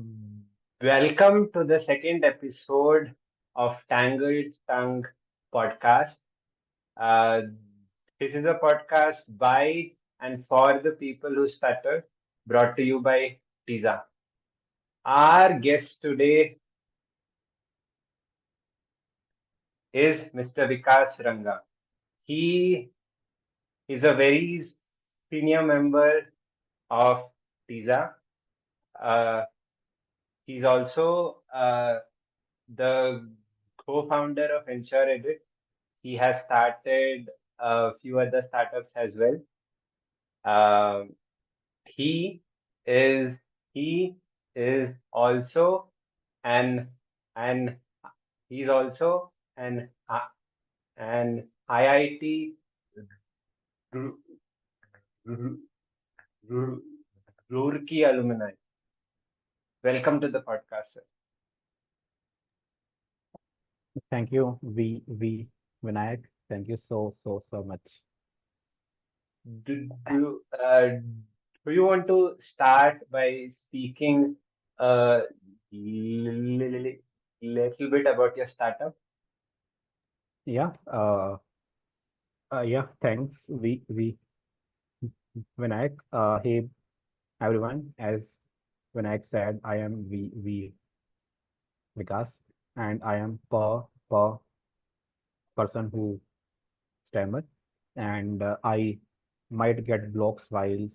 Welcome to the second episode of Tangled Tongue Podcast. Uh, this is a podcast by and for the people who stutter, brought to you by TISA. Our guest today is Mr. Vikas Ranga. He is a very senior member of TISA. Uh, he's also the co-founder of Ensuredit. He has started a few other startups as well. Um, he is he is also an an he's also an IIT Ru- Ru- Ru- Roorkee alumni. Welcome to the podcast, sir. Thank you, Vinayak. Thank you so much. Do, do you want to start by speaking a little bit about your startup? Yeah, yeah, thanks, Vinayak. Hey, everyone. As Vinayak said, I am Vikas, and I am per person who stammer, and I might get blocks while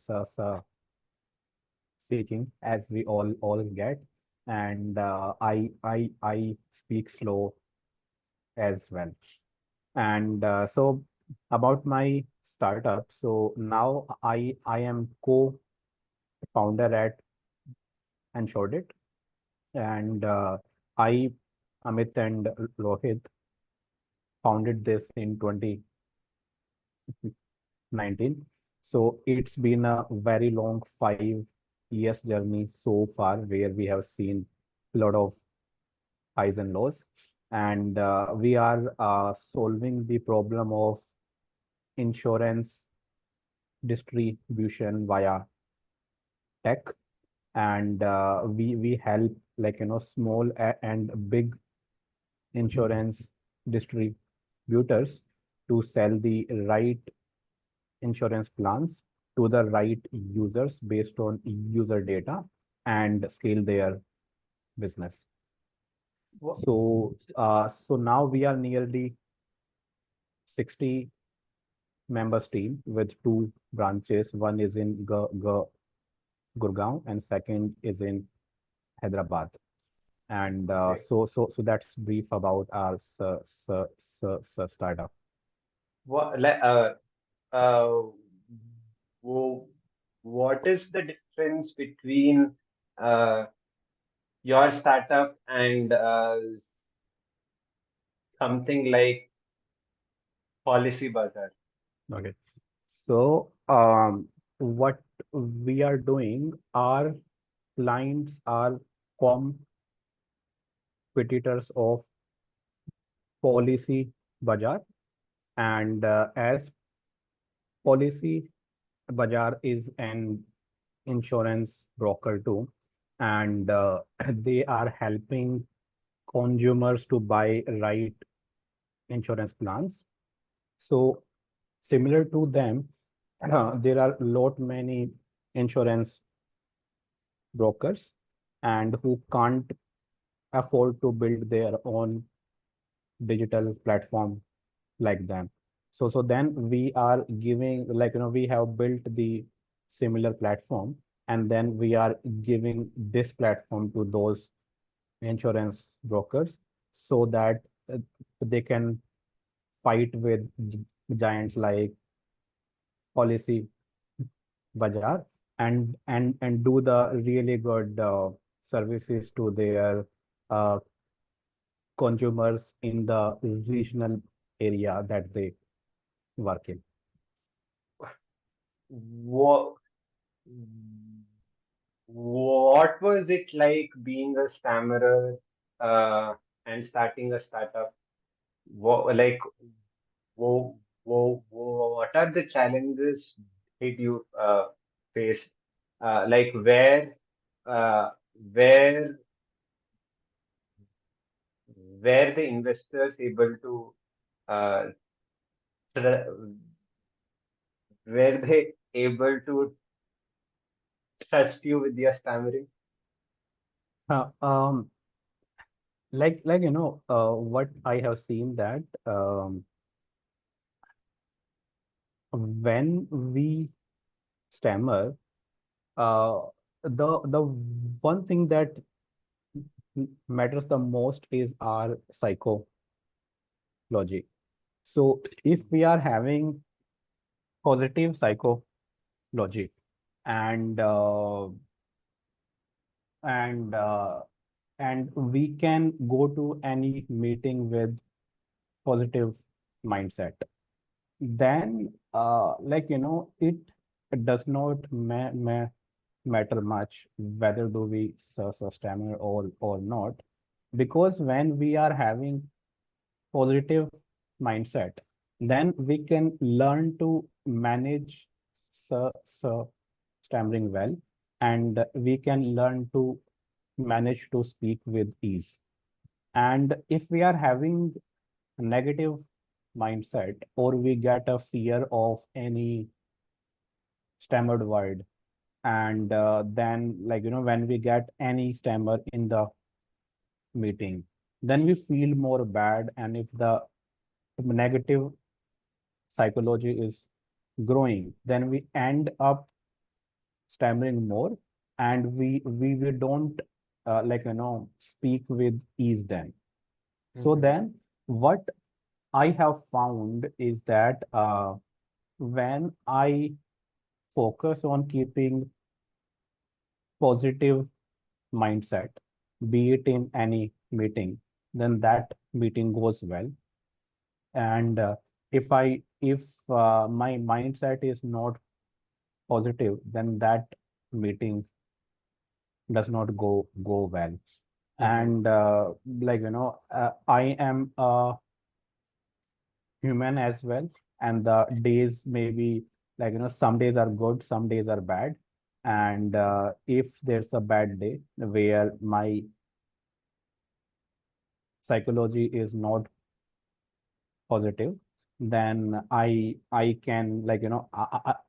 speaking, as we all get, and I speak slow as well. And so about my startup, so now I am co-founder at Ensuredit, and I Amit and Rohit founded this in 2019. So it's been a very long 5 years journey so far, where we have seen a lot of highs and lows, and we are solving the problem of insurance distribution via tech, and we help, like, small and big insurance distributors to sell the right insurance plans to the right users based on user data and scale their business. Wha- So now we are nearly 60 members team with two branches. One is in Gurgaon and second is in Hyderabad. And Okay. so that's brief about our startup. What, uh, wo- what is the difference between uh, your startup and something like Policy Bazaar? Okay. So what we are doing, our clients are competitors of Policy Bazaar, and as Policy Bazaar is an insurance broker too, and they are helping consumers to buy right insurance plans. So similar to them, there are lot many insurance brokers and who can't afford to build their own digital platform like them. So then we are giving, like, we have built the similar platform, and then we are giving this platform to those insurance brokers so that uh, they can fight with giants like Policy Bazaar, and do the really good services to their uh, consumers in the regional area that they work in. What, what was it like being a stammerer uh, and starting a startup? What, like, what are the challenges did you face? Like, where where where the investors able to uh, tr- were they able to trust you with your stammering? Uh, um, what I have seen that when we stammer, uh, the one thing that matters the most is our psychology. So if we are having positive psychology and and uh, and we can go to any meeting with positive mindset, then it does not matter much whether do we stammer or not, because when we are having positive mindset, then we can learn to manage stammering well, and we can learn to manage to speak with ease. And if we are having a negative mindset, or we get a fear of any stammered word, and then when we get any stammer in the meeting, then we feel more bad, and if the negative psychology is growing, then we end up stammering more, and we don't speak with ease then. So Mhm, then what I have found is that when I focus on keeping positive mindset, be it in any meeting, then that meeting goes well. And if my mindset is not positive, then that meeting does not go well. mhm, And I am a human as well, and the days may be some days are good, some days are bad. And if there's a bad day where my psychology is not positive, then I can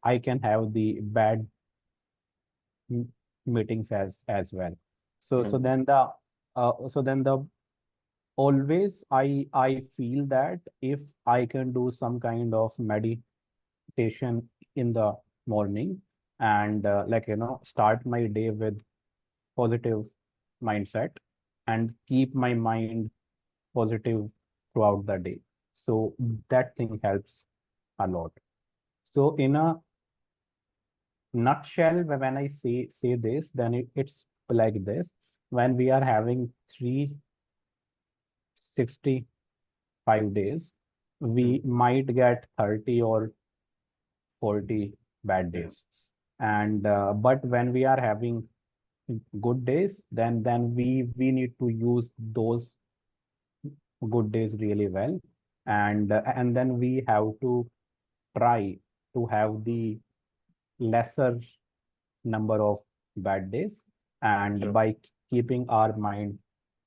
I can have the bad m- meetings as well. So mhm, then the always I feel that if I can do some kind of meditation in the morning, and start my day with positive mindset, and keep my mind positive throughout the day, so that thing helps a lot. So in a nutshell, when I say this, then it's like this: when we are having 365 days, we mhm. might get 30 or 40 bad Yeah. days. And but when we are having good days, then we need to use those good days really well. And then we have to try to have the lesser number of bad days, and True. by keeping our mind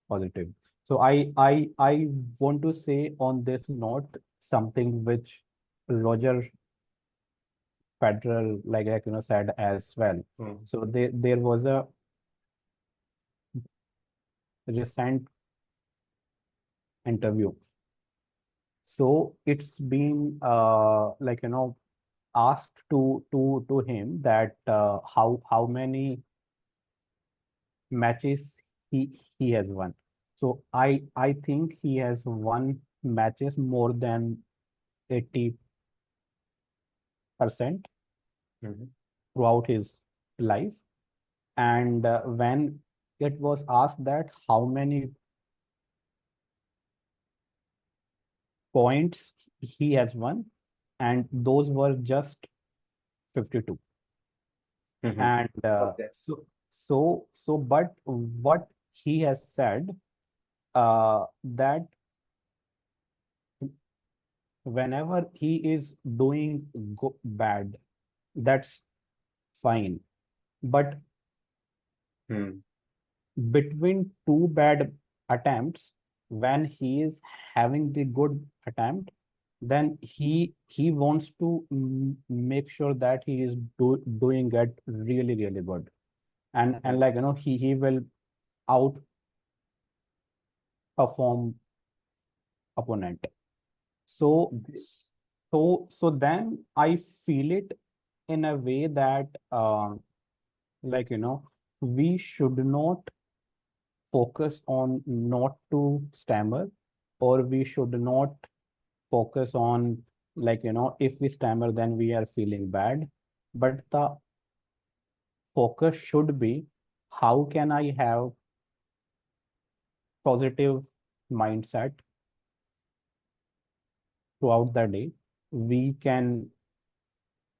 positive. So I want to say on this note something which Roger Federal said as well. Mm, So there was a recent interview. So it's been asked to him that how many matches he has won. So I think he has won matches more than 80% mhm, throughout his life. And when it was asked that how many points he has won, and those were just 52. mhm. And Okay. but what he has said, that whenever he is doing bad, that's fine. But Hmm. between two bad attempts, when he is having the good attempt, then he wants to make sure that he is doing it really really good, and Mhm. like he will outperform opponent. So then I feel it in a way that like we should not focus on not to stammer, or we should not focus on like if we stammer then we are feeling bad, but the focus should be how can I have positive mindset throughout the day. We can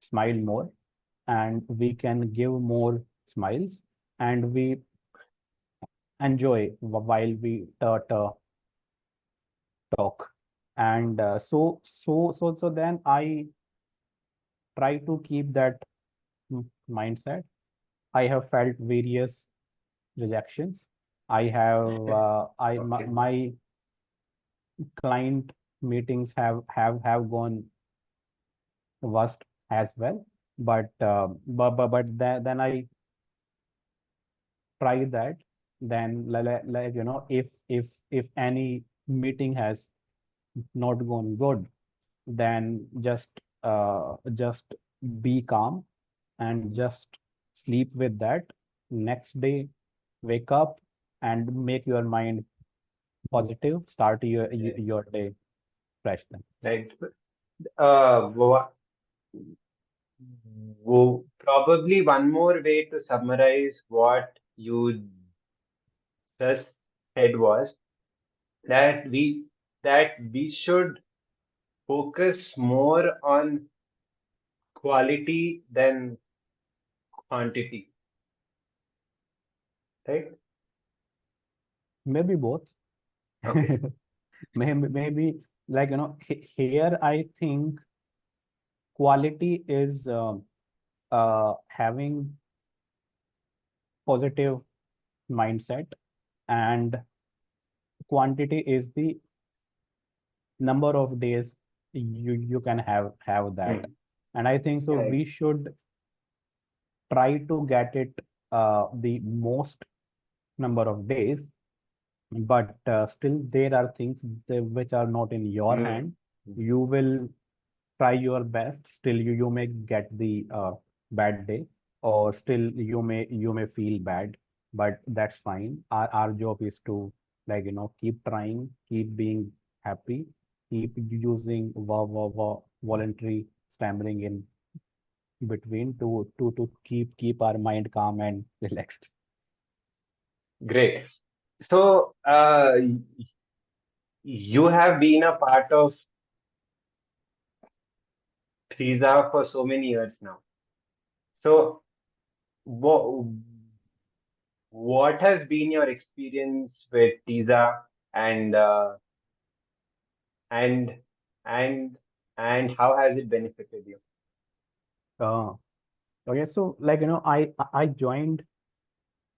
smile more, and we can give more smiles, and we enjoy while we talk. And so then I try to keep that mindset. I have felt various rejections. I have Okay. my client meetings have gone worst as well, but then I try that. Then like if any meeting has not gone good, then just be calm and just sleep with that. Next day, wake up and make your mind positive. Start Right. your day fresh then. Right. Probably one more way to summarize what you just said was that we should focus more on quality than quantity, right? Maybe both. Okay. Maybe like here I think quality is having positive mindset, and quantity is the number of days you can have that. Hmm. And I think so Right. we should try to get it the most number of days, but still there are things which are not in your Hmm. hand. You will try your best, still you may get the bad day, or still you may feel bad, but that's fine. Our job is to like keep trying, keep being happy, keep using voluntary stammering in between to keep our mind calm and relaxed. Great. So, you have been a part of TISA for so many years now. So, what what has been your experience with TISA, and and and and how has it benefited you? uh, okay, so like I joined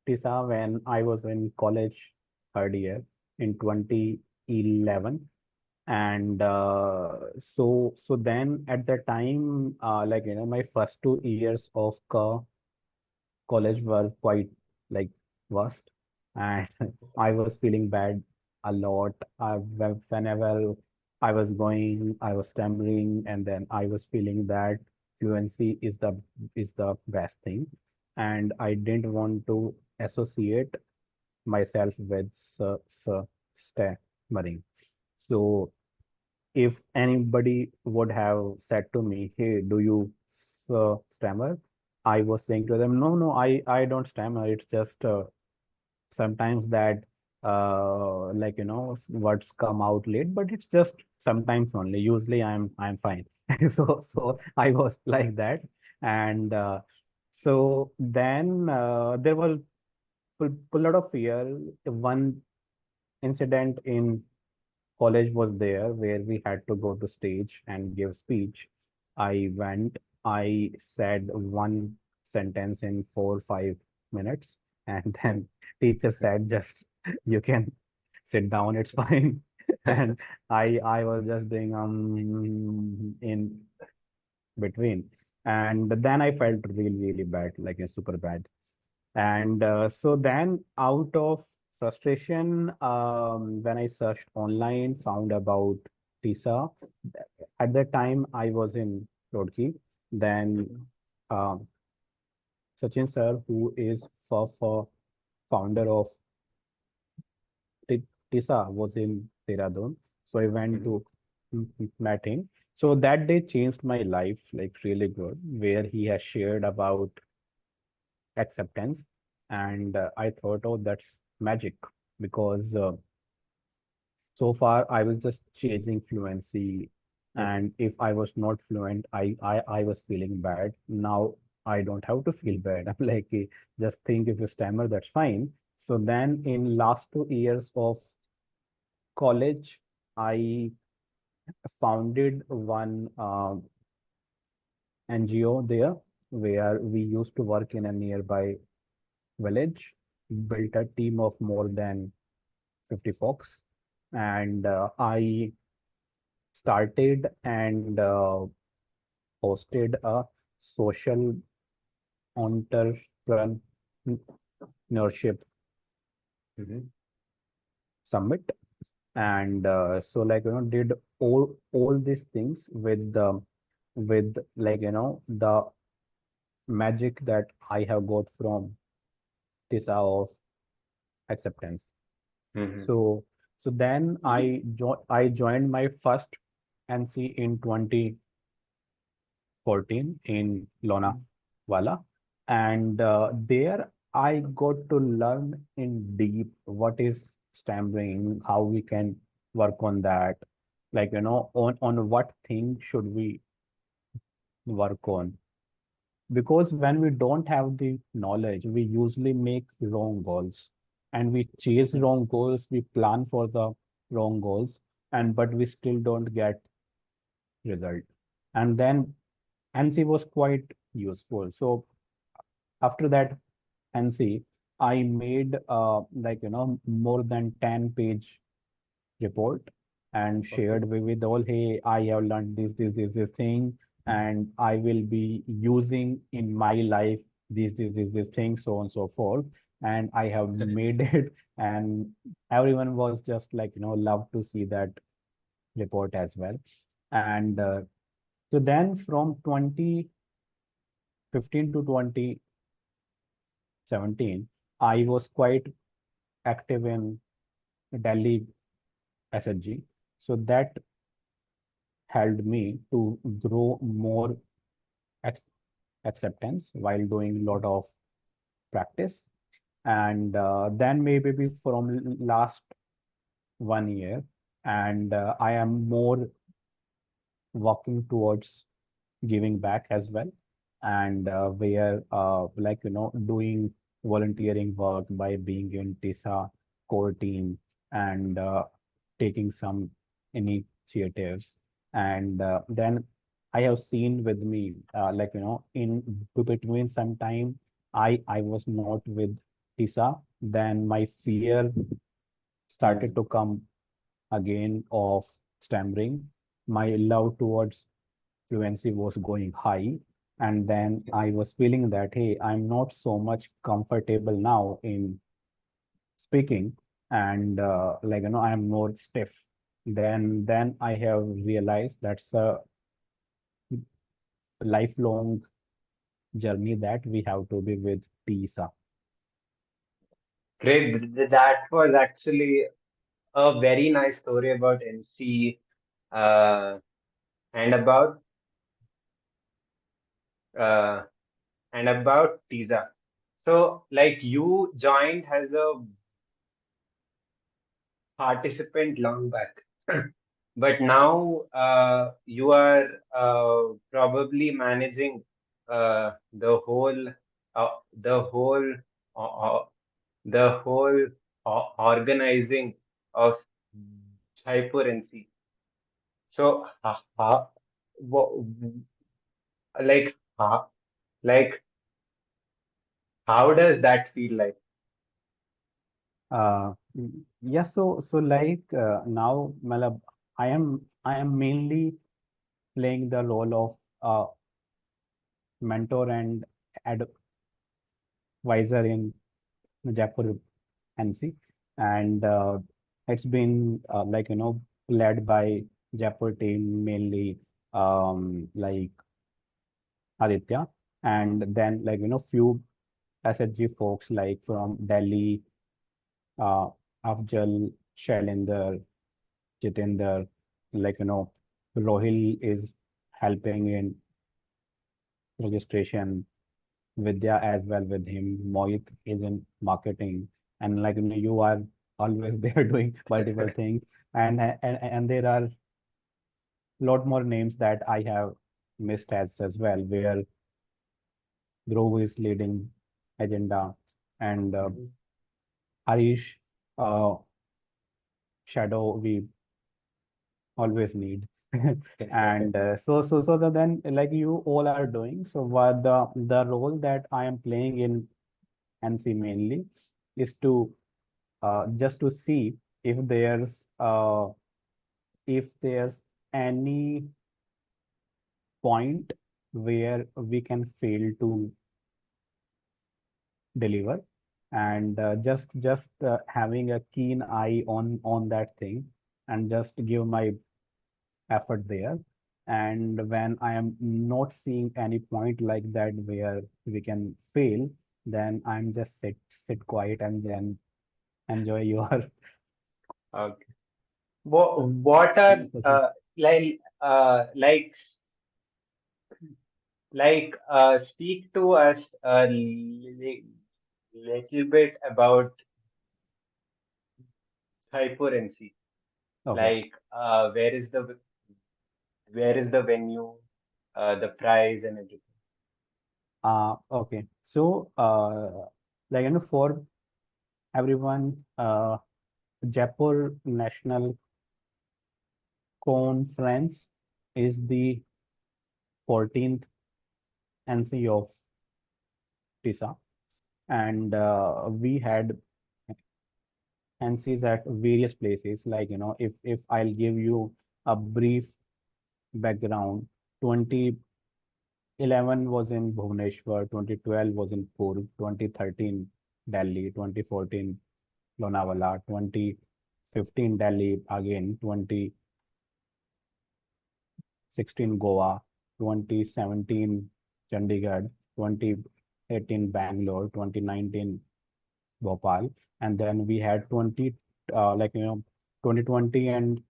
TISA when I was in college third year in 2011. And so then at the time like my first 2 years of college were quite like worst, and I was feeling bad a lot. Whenever I was going, I was stammering, and then I was feeling that fluency is the best thing, and I didn't want to associate myself with stammering. So if anybody would have said to me, "Hey, do you stammer?" I was saying to them, "No, no, I don't stammer. It's just sometimes that like words come out late, but it's just sometimes only. Usually, I'm fine." So I was like that, and so then there was a lot of fear. One incident in college was there where we had to go to stage and give speech. I went, I said one sentence in 4 5 minutes, And then teacher said, just you can sit down, it's fine. And I was just doing in between. And then I felt really bad, like super bad. And so then out of frustration, when I searched online, found about TISA. At that time, I was in Roorkee. Then um, Sachin sir, who is for founder of TISA, was in Dehradun. So I went Mhm. to met him. So that day changed my life, like really good, where he has shared about acceptance. And I thought, oh, that's magic, because so far I was just chasing fluency. Mhm. And if I was not fluent, I was feeling bad. Now I don't have to feel bad. I'm like, just think if you stammer, that's fine. So then in last 2 years of college, I founded one NGO there, where we used to work in a nearby village, built a team of more than 50 folks. And I started and hosted a social entrepreneurship Mhm. summit. And so, like, did all these things with, like, the magic that I have got from TISA of acceptance. Mhm. So then I joined my first NC in 2014 in Lonavala, and there I got to learn in deep what is stammering, how we can work on that, like, on what thing should we work on. Because when we don't have the knowledge, we usually make wrong goals, and we chase wrong goals, we plan for the wrong goals, and but we still don't get result. And then NC was quite useful. So after that NC, I made like, more than 10-page report and Okay. shared with all, hey, I have learned this thing, and I will be using in my life this thing, so on and so forth. And I have made it, and everyone was just like, love to see that report as well. And so then from 2015 to 2017, I was quite active in Delhi SSG. So that helped me to grow more ac- acceptance while doing a lot of practice. And then maybe from last 1 year, and I am more working towards giving back as well. And where like, doing volunteering work by being in TISA core team, and taking some initiatives. And then I have seen with me, like, in between some time, I was not with TISA. Then my fear started Mhm. to come again of stammering. My love towards fluency was going high. And then I was feeling that, hey, I'm not so much comfortable now in speaking, and like, I'm more stiff. Then I have realized that's a lifelong journey that we have to be with TISA. Great. That was actually a very nice story about NC, uh, and uh, about TISA. So, like, you joined as a participant long back, but now you are probably managing the whole, uh, the whole, uh, uh, the whole organizing of Jaipur NC. So, wha- like, like, how does that feel like? Yeah, so like now, Malab, I am mainly playing the role of mentor and advisor in Jaipur NC, and it's been led by Jaipur team mainly, like Aditya, and then few SHG folks like from Delhi, uh, Afjal, Shailender, Jitender, Rohil is helping in registration, Vidya as well with him, Mohit is in marketing, and you are always there doing multiple things, and there are lot more names that I have missed as well, where Dhruv is leading agenda, and Mhm. Harish, uh, Shadow, we always need. And then like you all are doing, so what the role that I am playing in NC mainly is to just to see if there's any point where we can fail to deliver, and just having a keen eye on that thing, and just give my effort there. And when I am not seeing any point like that where we can fail, then I'm just sit quiet and then enjoy your Okay. What are speak to us a little bit about Jaipur NC. okay. Like, where is the venue, the prize and everything. Okay. So for everyone, Jaipur National Conference is the 14th NC of TISA, and we had NCs at various places. If I'll give you a brief background, 2011 was in Bhubaneswar, 2012 was in Purg, 2013 Delhi, 2014 Lonavala, 2015 Delhi again, 2016 Goa, 2017 Chandigarh, 2018 Bangalore, 2019 Bhopal, and then we had 2020 and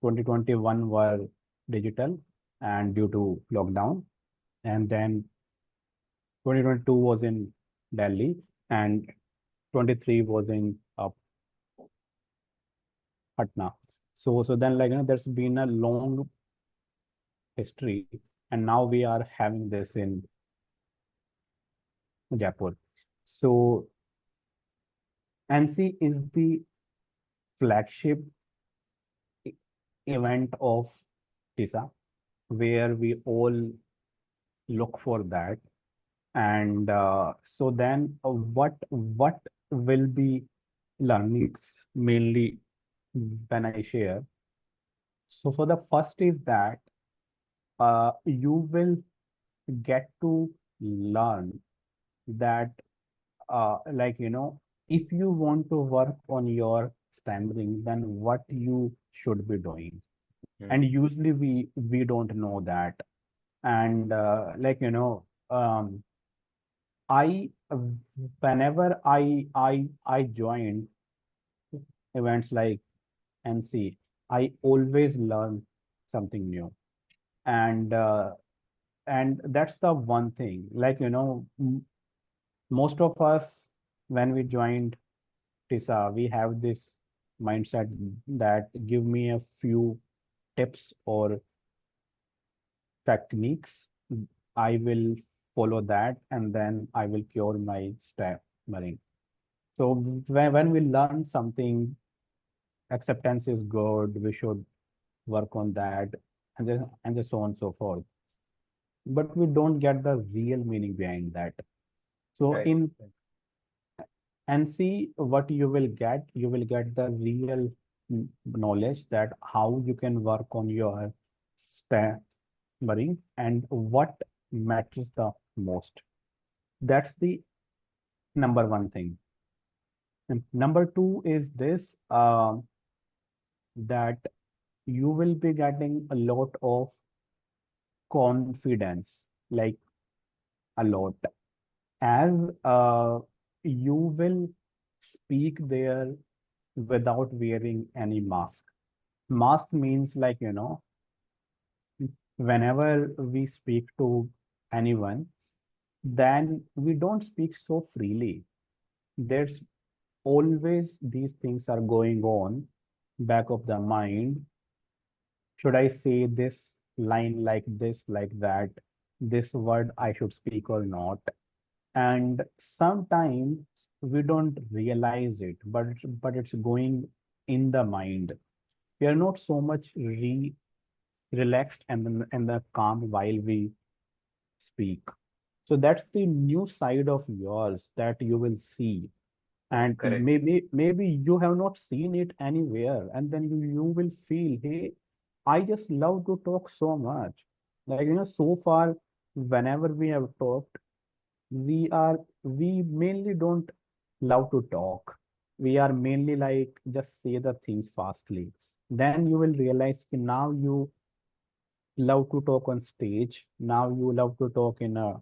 2021 were digital and due to lockdown, and then 2022 was in Delhi, and 23 was in Patna. So then there's been a long history, and now we are having this in Jaipur. So NC is the flagship e- event of TISA, where we all look for that. And so then what will be learnings mainly when I share? So for the first is that you will get to learn that if you want to work on your stammering, then what you should be doing. And Mhm. usually we don't know that. And I whenever I joined events like NC, I always learn something new. And that's the one thing. Most of us, when we joined TISA, we have this mindset that give me a few tips or techniques. I will follow that, and then I will cure my stammering. So when we learn something, acceptance is good, we should work on that, and just so on and so forth. But we don't get the real meaning behind that. So Right. and see what you will get. You will get the real knowledge that how you can work on your stammering and what matters the most. That's the number one thing. And number two is this, that you will be getting a lot of confidence, like a lot, as you will speak there without wearing any mask. Mask means, like, whenever we speak to anyone, then we don't speak so freely. There's always these things are going on back of the mind. Should I say this line like this, like that? This word I should speak or not? And sometimes we don't realize it, but it's going in the mind. We are not so much relaxed and the calm while we speak. So that's the new side of yours that you will see. And Correct. maybe you have not seen it anywhere, and then you will feel, hey, I just love to talk so much. Like, so far, whenever we have talked, we mainly don't love to talk. We are mainly like just say the things fastly. Then you will realize कि now you love to talk on stage. Now you love to talk in a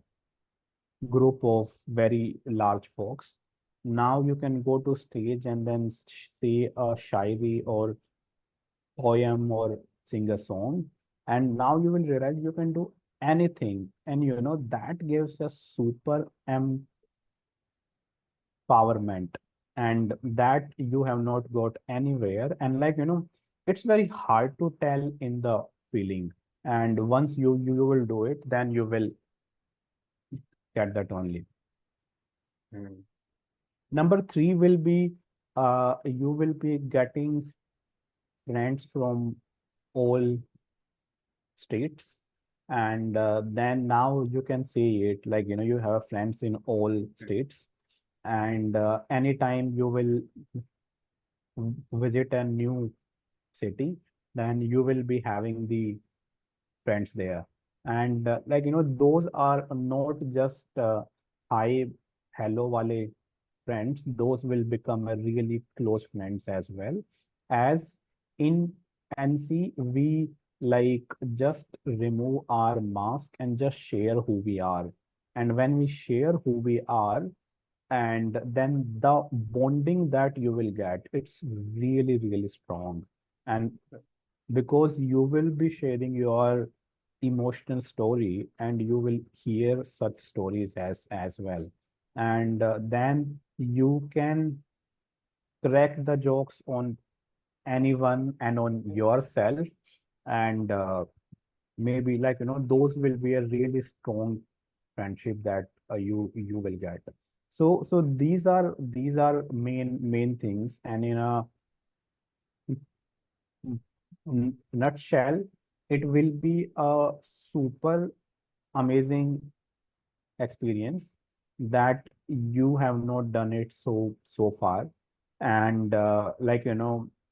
group of very large folks. Now you can go to stage and then say a shairi or poem or sing a song. And now you will realize you can do anything. And that gives a super empowerment. And that you have not got anywhere. And like, it's very hard to tell in the feeling. And once you will do it, then you will get that only. Mm. Number three will be, you will be getting friends from all states. And then now you can see it like, you have friends in all Mm. states. And anytime you will visit a new city, then you will be having the friends there. And like, those are not just hi, hello wale friends. Those will become a really close friends as well. As in NC, we like just remove our mask and just share who we are. And when we share who we are, and then the bonding that you will get, it's really, really strong. And because you will be sharing your emotional story, and you will hear such stories as well. And then you can crack the jokes on anyone and on yourself. And maybe, like, those will be a really strong friendship that you will get. So these are main things. And in a nutshell, it will be a super amazing experience that you have not done it so far. And like,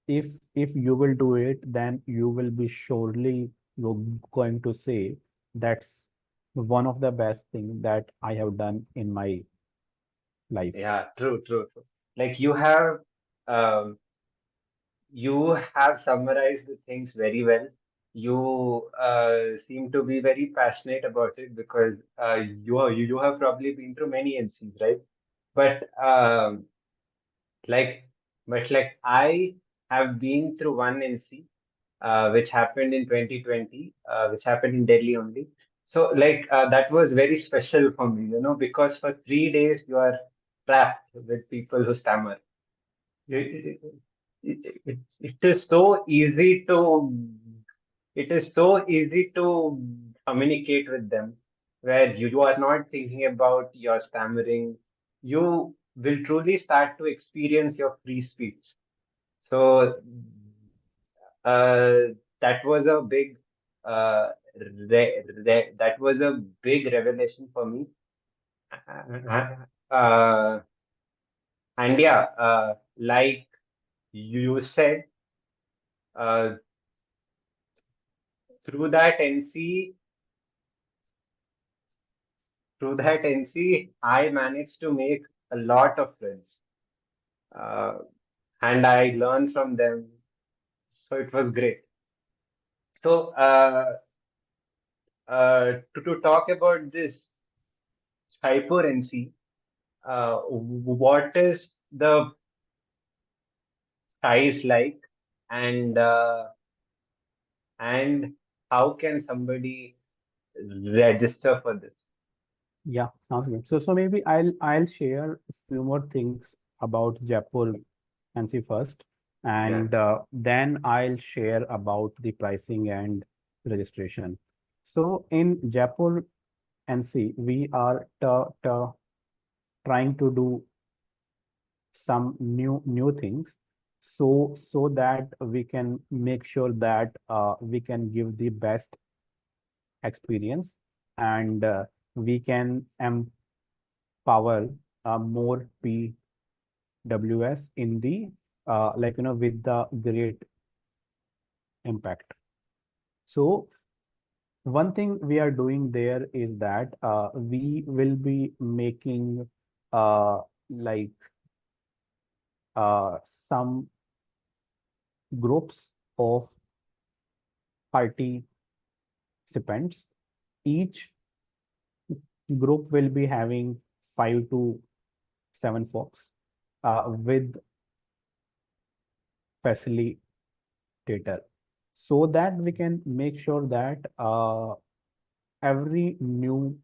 if you will do it, then you will be surely you're going to say that's one of the best thing that I have done in my life. Yeah, true, true, true. Like um, you have summarized the things very well. You seem to be very passionate about it because you have probably been through many NCs, right? But like like I have been through one NC, which happened in 2020, which happened in Delhi only. So like that was very special for me, because for 3 days you are trapped with people who stammer. It, it is so easy to communicate with them, where you are not thinking about your stammering. You will truly start to experience your free speech. So uh, that was a big that was a big revelation for me. Uh, And yeah, like you said, uh, through that NC, through that NC, I managed to make a lot of friends, uh, and I learned from them. So it was great. So to talk about this Jaipur NC, what is the price like, and and how can somebody register for this? Yeah, sounds good. So maybe I'll share a few more things about Jaipur NC first, Yeah. and then I'll share about the pricing and registration. So in Jaipur NC, we are trying to do some new things, so that we can make sure that we can give the best experience, and we can empower more PWS in the with the great impact. So one thing we are doing there is that we will be making uh, like some groups of participants. Each group will be having 5 to 7 folks with facilitator, so that we can make sure that every new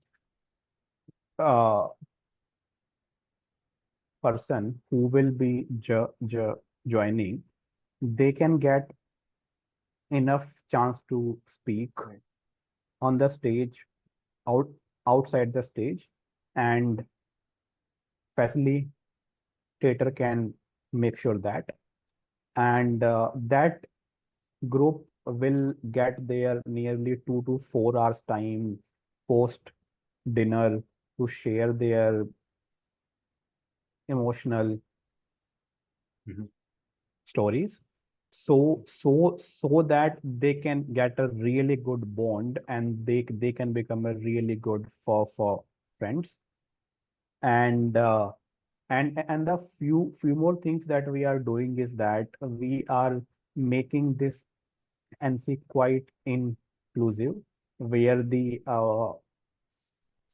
uh, person who will be joining, they can get enough chance to speak Right. on the stage, out outside the stage, and facilitator can make sure that, and that group will get their nearly 2 to 4 hours time post dinner to share their emotional Mhm. stories, so that they can get a really good bond, and they can become a really good for friends. And the few more things that we are doing is that we are making this NC quite inclusive, where the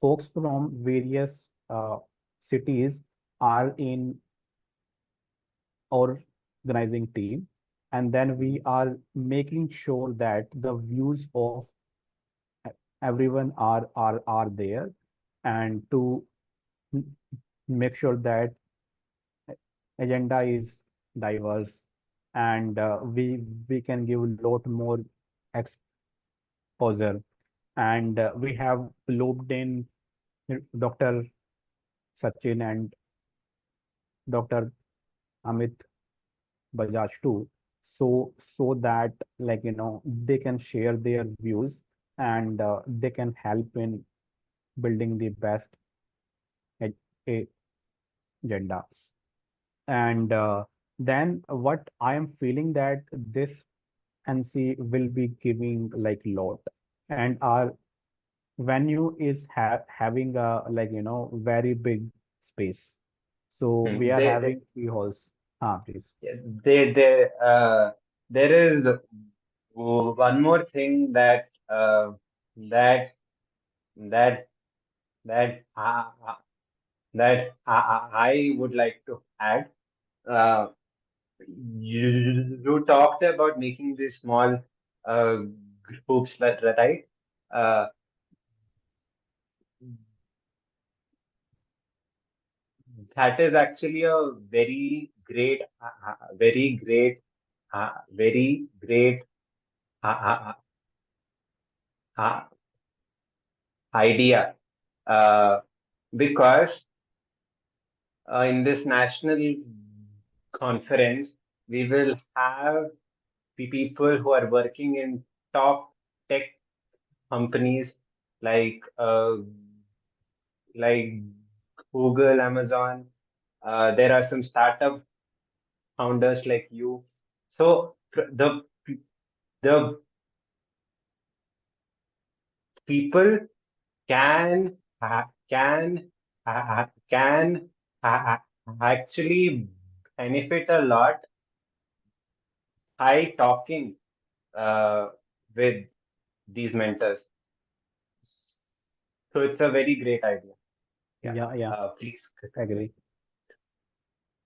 folks from various cities are in organizing team, and then we are making sure that the views of everyone are there, and to make sure that agenda is diverse, and we can give a lot more exposure. And we have looped in Dr. Sachin and Dr. Amit Bajaj too, so that they can share their views, and they can help in building the best a- agenda. And then what I am feeling that this NC will be giving like lot, and our venue is having a very big space. So we are They, having 3 halls. Please. yeah, there is one more thing that that that I would like to add. Uh, you talked about making these small uh, groups, right? Uh, that is actually a very great uh, uh, uh, idea, uh, because in this national conference, we will have the people who are working in top tech companies like like Google, Amazon. There are some startup founders like you. So the people can actually benefit a lot by talking uh, with these mentors. So it's a very great idea. Yeah. Yeah, yeah, Please. agree.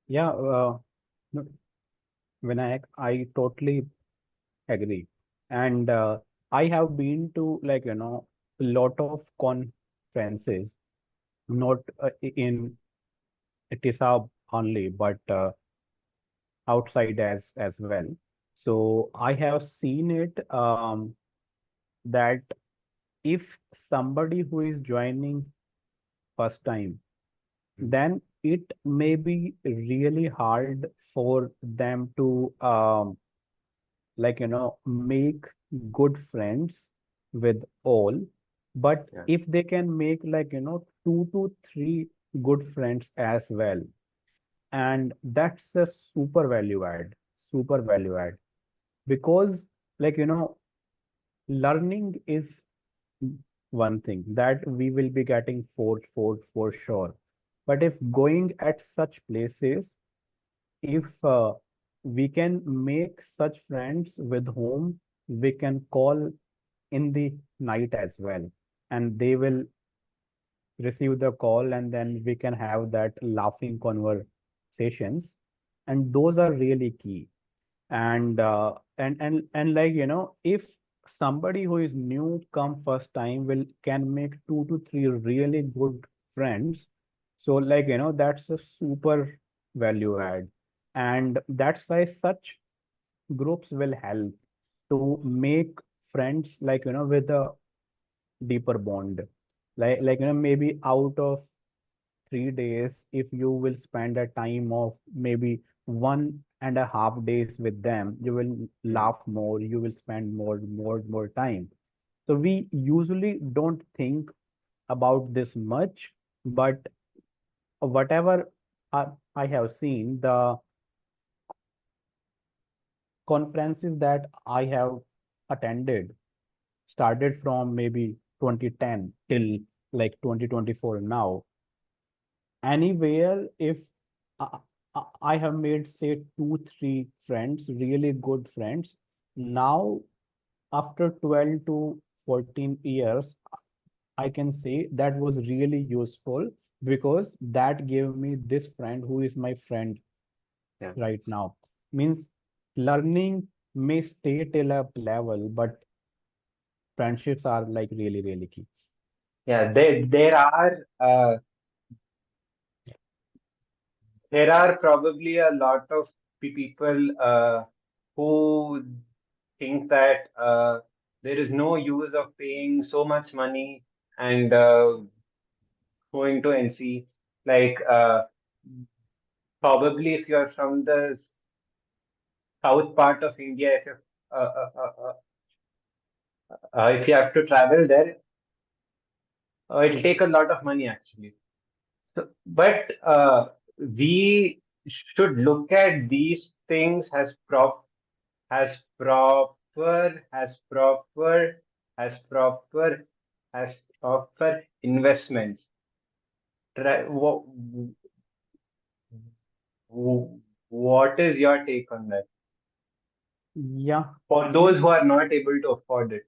Yeah, no, I totally agree. And I have been to, like, a lot of conferences, not in TISA only, but outside as well. So I have seen it, that if somebody who is joining first time, then it may be really hard for them to, make good friends with all. But Yeah. if they can make, like, 2 to 3 good friends as well, and that's a super value add, because, like, learning is one thing that we will be getting for sure. But if going at such places, if we can make such friends with whom we can call in the night as well, and they will receive the call, and then we can have that laughing conversations, and those are really key. And like, if somebody who is new come first time will can make 2 to 3 really good friends, so, like, that's a super value add. And that's why such groups will help to make friends, like, with a deeper bond. Like, maybe out of 3 days, if you will spend a time of maybe 1.5 days with them, you will Mm. laugh more, you will spend more time. So we usually don't think about this much, but whatever I have seen, the conferences that I have attended started from maybe 2010 till like 2024 now. Anywhere, if I, I have made, say, 2 3 friends, really good friends, now after 12 to 14 years, I can say that was really useful, because that gave me this friend who is my friend Yeah. right now. Means learning may stay till a level, but friendships are like really key. Yeah. There are probably a lot of people who think that there is no use of paying so much money and going to NC. Like probably if you're from the south part of India, if you have to travel there, it'll take a lot of money actually. So, but we should look at these things as proper, as proper, as proper, as proper investments. Try, what is your take on that? Yeah, For those means, who are not able to afford it,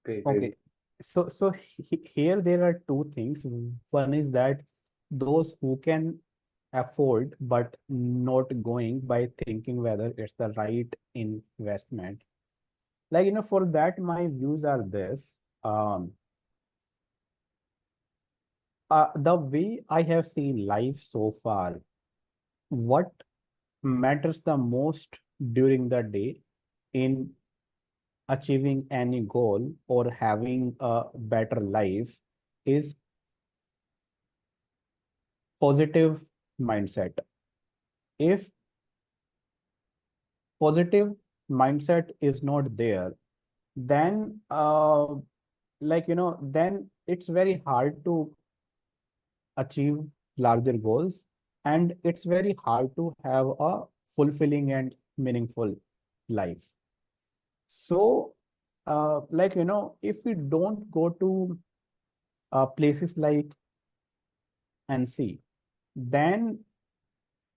okay. really. So here there are two things. One is that those who can afford but not going, by thinking whether it's the right investment. Like, for that, my views are this. The way I have seen life so far, what matters the most during the day in achieving any goal or having a better life is positive mindset. If positive mindset is not there, then then it's very hard to achieve larger goals. and it's very hard to have a fulfilling and meaningful life. So, if we don't go to places like NC, then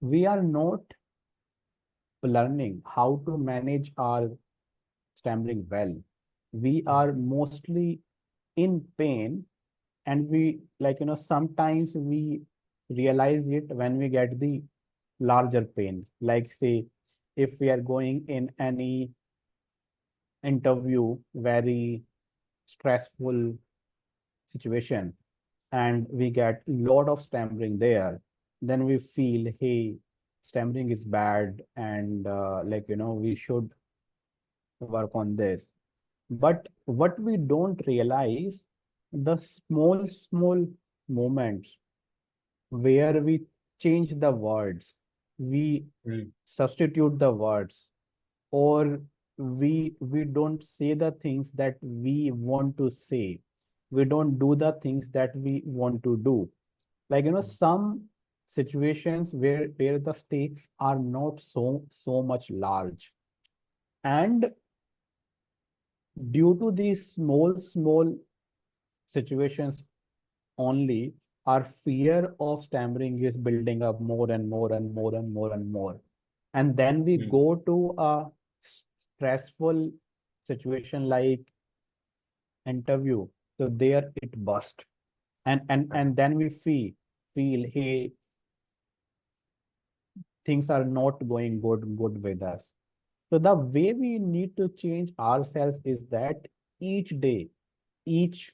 we are not learning how to manage our stammering well. We are mostly in pain, and sometimes we realize it when we get the larger pain. Like, say, if we are going in any interview, very stressful situation, and we get lot of stammering there, then we feel, hey, stammering is bad, and we should work on this. But what we don't realize, the small moments where we change the words, we Mm, substitute the words, or we don't say the things that we want to say. We don't do the things that we want to do. Some situations where the stakes are not so much large, and due to these small situations only, our fear of stammering is building up more and more and more and more and more. And then we mm, go to a stressful situation like interview. So there it bust. And then we feel, hey, things are not going good with us. So the way we need to change ourselves is that each day, each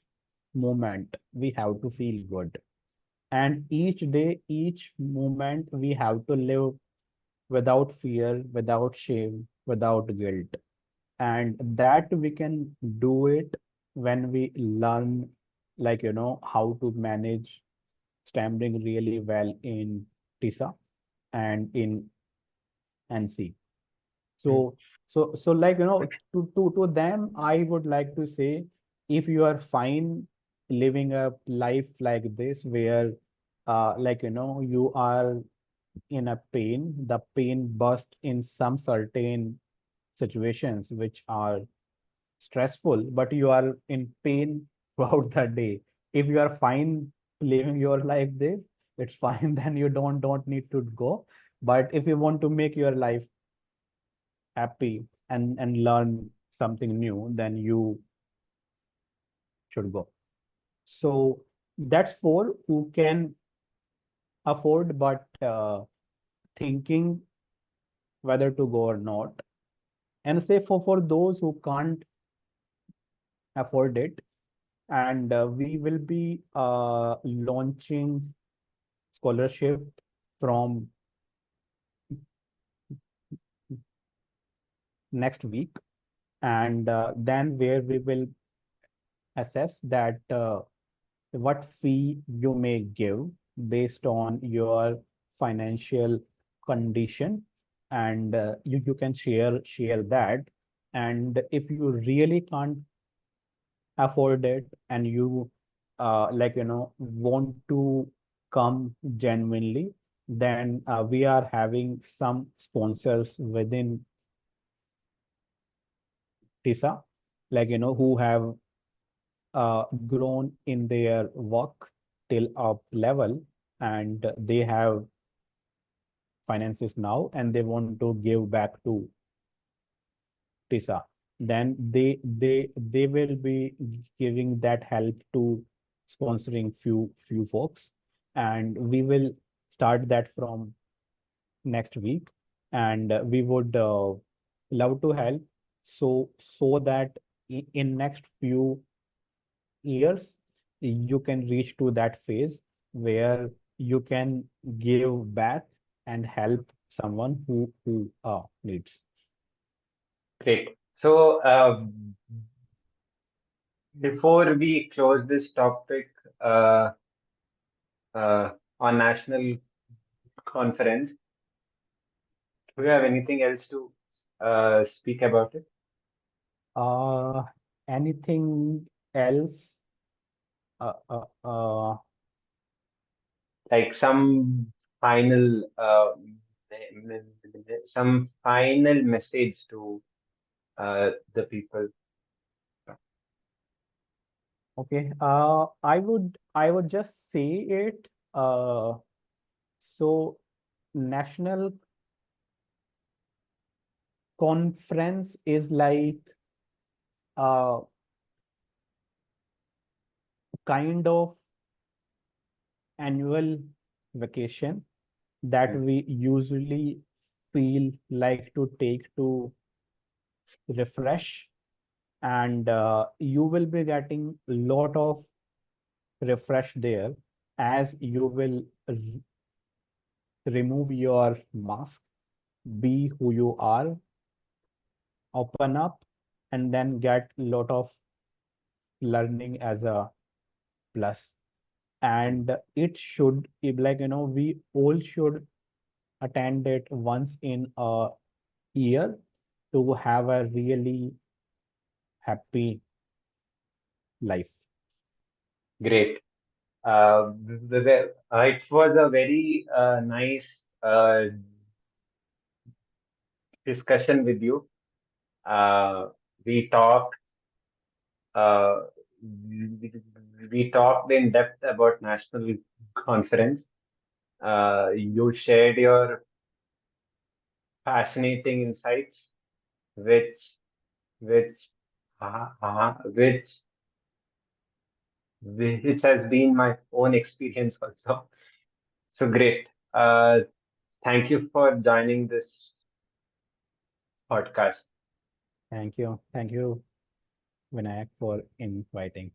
moment, we have to feel good. And each day, each moment, we have to live without fear, without shame, without guilt. And that we can do it when we learn, how to manage stammering really well in TISA and in NC. mm. So, to them, I would like to say, if you are fine living a life like this, where, you are in a pain, the pain burst in some certain situations which are stressful, but you are in pain throughout the day. If you are fine living your life this, it's fine. Then you don't need to go. But if you want to make your life happy and learn something new, then you should go. So that's for who can afford, but thinking whether to go or not. And say for those who can't afford it, and we will be launching scholarship from next week, and then where we will assess that what fee you may give based on your financial condition, and you can share that. And if you really can't afford it, and you want to come genuinely, then we are having some sponsors within TISA, who have grown in their work till up level, and they have finances now, and they want to give back to TISA. Then they will be giving that help to sponsoring few folks, and we will start that from next week. And we would love to help, so that in next few years you can reach to that phase where you can give back and help someone who needs. Great. So, before we close this topic uh, uh, on national conference, do you have anything else to speak about it? uh Anything else? uh, uh, uh Like some final some final message to the people. Okay. I would just say it. So national conference is like a kind of annual vacation that Mm. we usually feel like to take to refresh, and you will be getting a lot of refresh there, as you will remove your mask, be who you are, open up, and then get a lot of learning as a plus. And it should be like, we all should attend it once in a year to have a really happy life. Great. It was a very nice discussion with you. We talked uh, we, we talked in depth about national conference. You shared your fascinating insights, which which which which has been my own experience also. So great. Thank you for joining this podcast. Thank you. Thank you, Vinayak, for inviting.